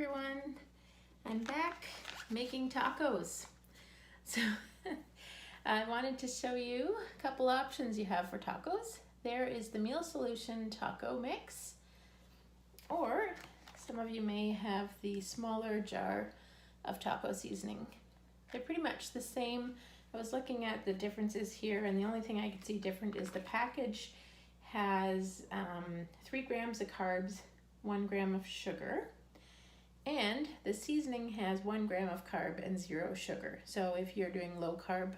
everyone. I'm back making tacos. So I wanted to show you a couple options you have for tacos. There is the Meal Solution taco mix, or some of you may have the smaller jar of taco seasoning. They're pretty much the same. I was looking at the differences here, and the only thing I could see different is the package has 3 grams of carbs, 1 gram of sugar, and the seasoning has 1 gram of carb and 0 sugar. So if you're doing low carb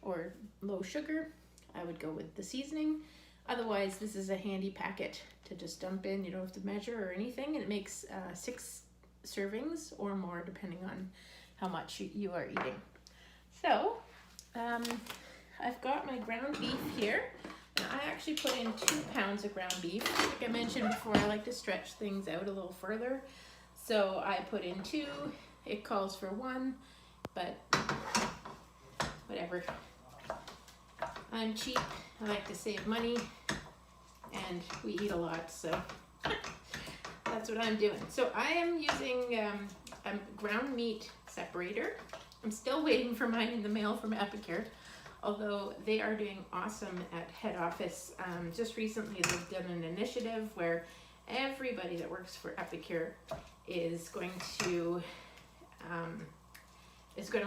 or low sugar, I would go with the seasoning. Otherwise, this is a handy packet to just dump in. You don't have to measure or anything, and it makes 6 servings or more depending on how much you are eating. So I've got my ground beef here. And I actually put in 2 pounds of ground beef. Like I mentioned before, I like to stretch things out a little further. So I put in 2. It calls for 1, but whatever. I'm cheap. I like to save money, and we eat a lot, so that's what I'm doing. So I am using a ground meat separator. I'm still waiting for mine in the mail from Epicure, although they are doing awesome at head office. Just recently they've done an initiative where everybody that works for Epicure is going to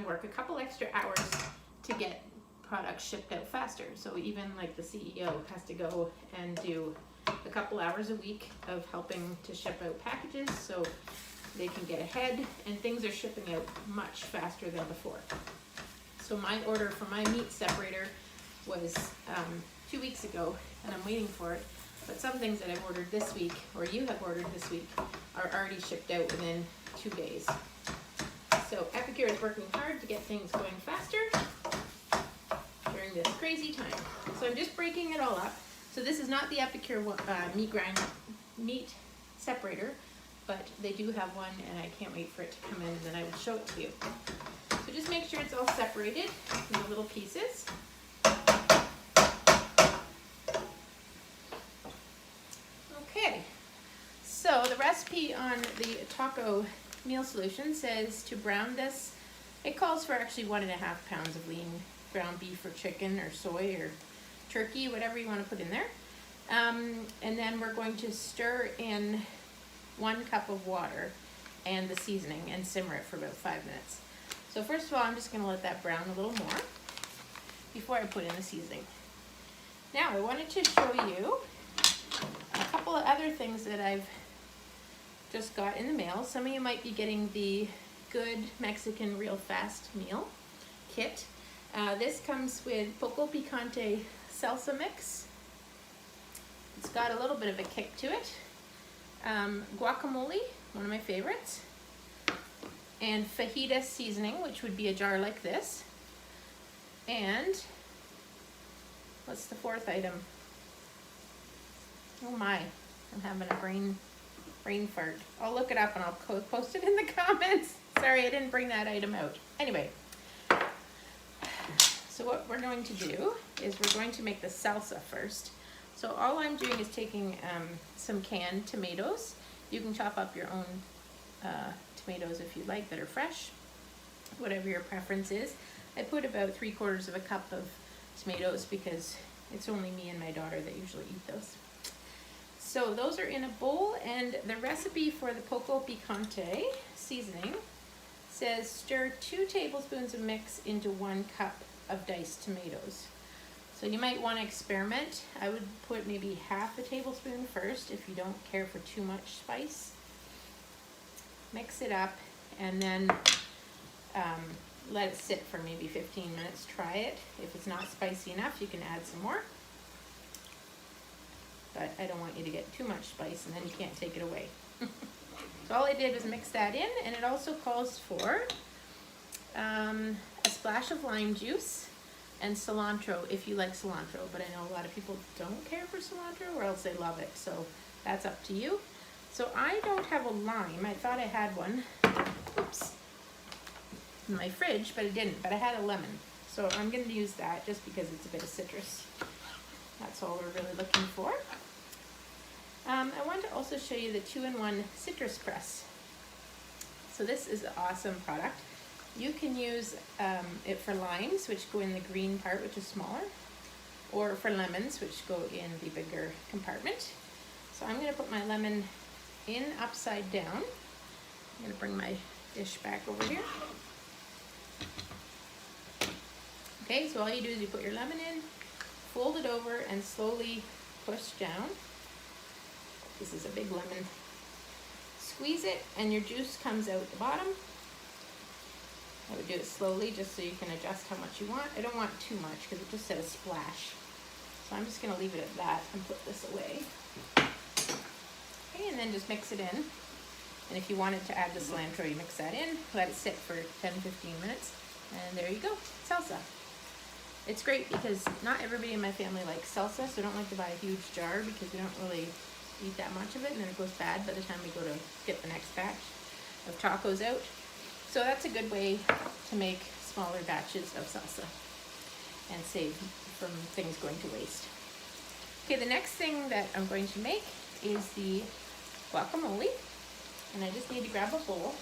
work a couple extra hours to get products shipped out faster. So even like the CEO has to go and do a couple hours a week of helping to ship out packages so they can get ahead, and things are shipping out much faster than before. So my order for my meat separator was 2 weeks ago, and I'm waiting for it. But some things that I've ordered this week, or you have ordered this week, are already shipped out within 2 days. So Epicure is working hard to get things going faster during this crazy time. So I'm just breaking it all up. So this is not the Epicure meat separator, but they do have one, and I can't wait for it to come in, and then I will show it to you. So just make sure it's all separated into little pieces. Okay, so the recipe on the taco meal solution says to brown this. It calls for actually 1.5 pounds of lean ground beef or chicken or soy or turkey, whatever you want to put in there. And then we're going to stir in 1 cup of water and the seasoning and simmer it for about 5 minutes. So first of all, I'm just going to let that brown a little more before I put in the seasoning. Now I wanted to show you a couple of other things that I've just got in the mail. Some of you might be getting the Good Mexican Real Fast Meal Kit. This comes with Poco Picante Salsa Mix. It's got a little bit of a kick to it. Guacamole, one of my favorites. And fajita seasoning, which would be a jar like this. And what's the 4th item? Oh my, I'm having a brain fart. I'll look it up and I'll post it in the comments. Sorry, I didn't bring that item out. Anyway, so what we're going to do is we're going to make the salsa first. So all I'm doing is taking some canned tomatoes. You can chop up your own tomatoes if you like that are fresh, whatever your preference is. I put about 3/4 of a cup of tomatoes because it's only me and my daughter that usually eat those. So those are in a bowl, and the recipe for the Poco Picante seasoning says stir 2 tablespoons of mix into 1 cup of diced tomatoes. So you might want to experiment. I would put maybe half a tablespoon first if you don't care for too much spice. Mix it up, and then let it sit for maybe 15 minutes. Try it. If it's not spicy enough, you can add some more. But I don't want you to get too much spice, and then you can't take it away. So all I did was mix that in, and it also calls for a splash of lime juice and cilantro if you like cilantro, but I know a lot of people don't care for cilantro, or else they love it, so that's up to you. So I don't have a lime. I thought I had one, oops, in my fridge, but I didn't, but I had a lemon. So I'm going to use that just because it's a bit of citrus. That's all we're really looking for. I want to also show you the 2-in-1 citrus press. So this is an awesome product. You can use it for limes, which go in the green part, which is smaller, or for lemons, which go in the bigger compartment. So I'm gonna put my lemon in upside down. I'm gonna bring my dish back over here. Okay, so all you do is you put your lemon in, fold it over, and slowly push down. This is a big lemon. Squeeze it, and your juice comes out the bottom. I would do it slowly just so you can adjust how much you want. I don't want too much because it just said a splash. So I'm just gonna leave it at that and put this away. Okay, and then just mix it in. And if you wanted to add the cilantro, you mix that in, let it sit for 10-15 minutes, and there you go, salsa. It's great because not everybody in my family likes salsa, so I don't like to buy a huge jar because we don't really eat that much of it, and then it goes bad by the time we go to get the next batch of tacos out. So that's a good way to make smaller batches of salsa and save from things going to waste. Okay, the next thing that I'm going to make is the guacamole, and I just need to grab a bowl.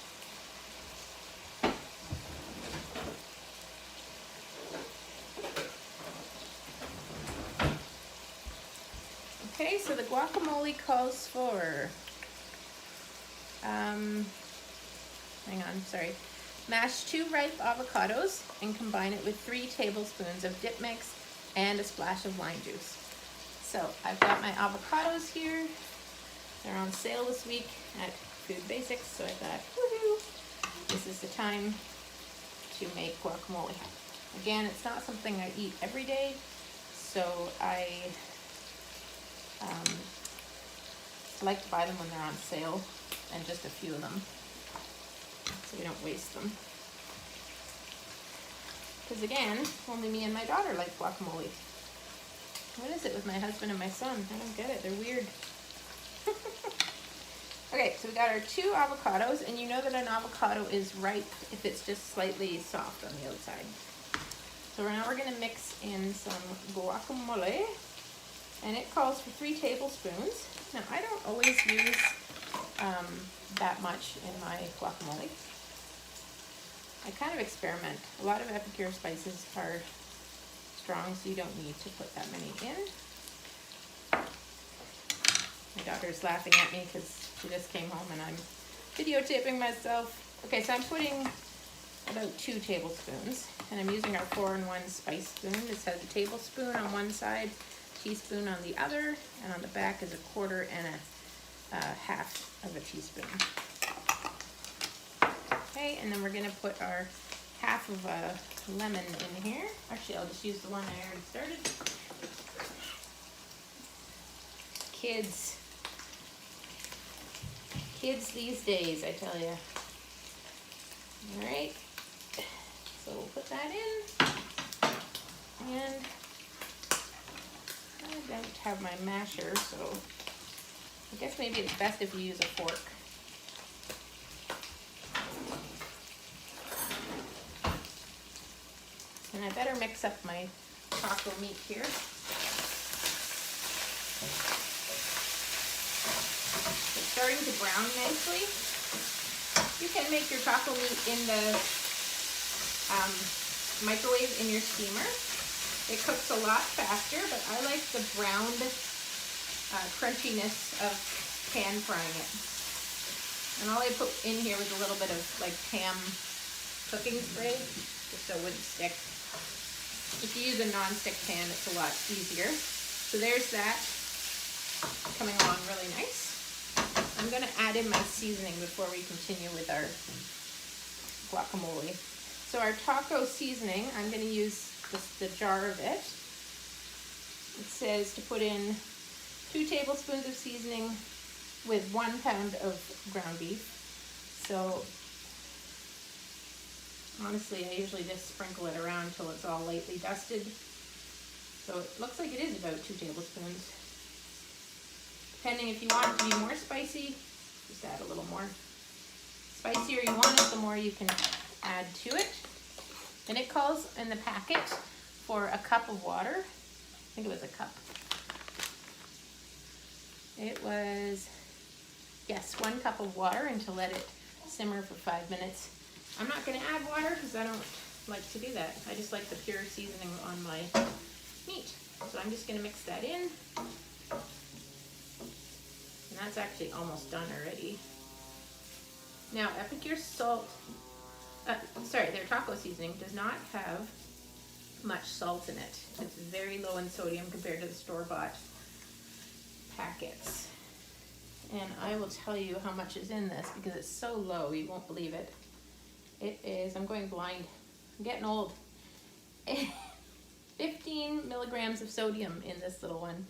Okay, so the guacamole calls for, mash 2 ripe avocados and combine it with 3 tablespoons of dip mix and a splash of lime juice. So I've got my avocados here. They're on sale this week at Food Basics, so I thought, woohoo, this is the time to make guacamole. Again, it's not something I eat every day, so I like to buy them when they're on sale, and just a few of them, so we don't waste them. Because again, only me and my daughter like guacamole. What is it with my husband and my son? I don't get it, they're weird. Okay, so we got our 2 avocados, and you know that an avocado is ripe if it's just slightly soft on the outside. So now we're gonna mix in some guacamole, and it calls for 3 tablespoons. Now I don't always use that much in my guacamole. I kind of experiment. A lot of Epicure spices are strong, so you don't need to put that many in. My daughter's laughing at me because she just came home and I'm videotaping myself. Okay, so I'm putting about 2 tablespoons, and I'm using our 4-in-1 spice spoon. This has a tablespoon on one side, teaspoon on the other, and on the back is a 1/4 and a 1/2 of a teaspoon. Okay, and then we're gonna put our 1/2 of a lemon in here. Actually, I'll just use the one I already started. Kids these days, I tell you. All right, so we'll put that in, and I don't have my masher, so I guess maybe it's best if you use a fork. And I better mix up my taco meat here. It's starting to brown nicely. You can make your taco meat in the microwave in your steamer. It cooks a lot faster, but I like the browned crunchiness of pan frying it. And all I put in here was a little bit of like Pam cooking spray, just so it wouldn't stick. If you use a non-stick pan, it's a lot easier. So there's that coming along really nice. I'm going to add in my seasoning before we continue with our guacamole. So our taco seasoning, I'm going to use the jar of it. It says to put in 2 tablespoons of seasoning with 1 pound of ground beef. So honestly, I usually just sprinkle it around until it's all lightly dusted. So it looks like it is about 2 tablespoons. Depending if you want it to be more spicy, just add a little more. Spicier you want it, the more you can add to it. And it calls in the packet for a cup of water. I think it was a cup. It was, yes, 1 cup of water, and to let it simmer for 5 minutes. I'm not going to add water because I don't like to do that. I just like the pure seasoning on my meat. So I'm just going to mix that in. And that's actually almost done already. Now, Epicure their taco seasoning does not have much salt in it. It's very low in sodium compared to the store-bought packets. And I will tell you how much is in this because it's so low, you won't believe it. It is, I'm going blind, I'm getting old. 15 milligrams of sodium in this little one.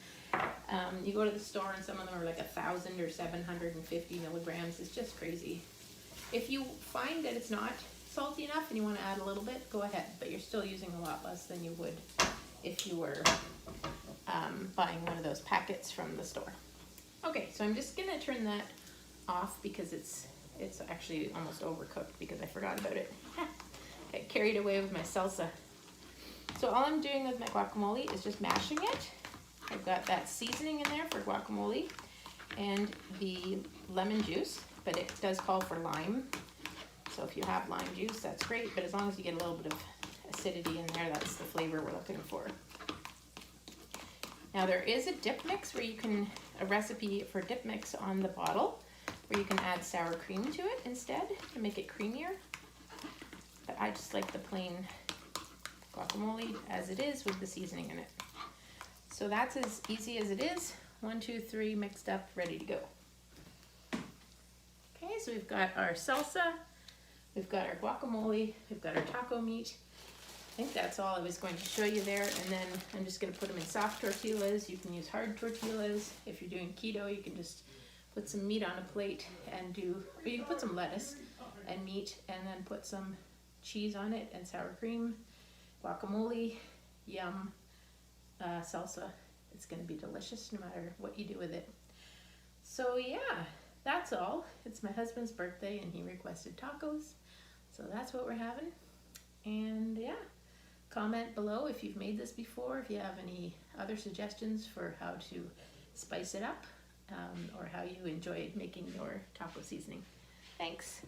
You go to the store and some of them are like 1,000 or 750 milligrams. It's just crazy. If you find that it's not salty enough and you want to add a little bit, go ahead, but you're still using a lot less than you would if you were buying one of those packets from the store. Okay, so I'm just gonna turn that off because it's actually almost overcooked because I forgot about it. Got carried away with my salsa. So all I'm doing with my guacamole is just mashing it. I've got that seasoning in there for guacamole and the lemon juice, but it does call for lime. So if you have lime juice, that's great, but as long as you get a little bit of acidity in there, that's the flavor we're looking for. Now there is a dip mix where you can, a recipe for dip mix on the bottle, where you can add sour cream to it instead to make it creamier. But I just like the plain guacamole as it is with the seasoning in it. So that's as easy as it is. 1, 2, 3, mixed up, ready to go. Okay, so we've got our salsa, we've got our guacamole, we've got our taco meat. I think that's all I was going to show you there, and then I'm just going to put them in soft tortillas. You can use hard tortillas. If you're doing keto, you can just put some meat on a plate and or you can put some lettuce and meat and then put some cheese on it and sour cream, guacamole, yum, salsa. It's going to be delicious no matter what you do with it. So yeah, that's all. It's my husband's birthday and he requested tacos, so that's what we're having. And yeah, comment below if you've made this before, if you have any other suggestions for how to spice it up, or how you enjoy making your taco seasoning. Thanks.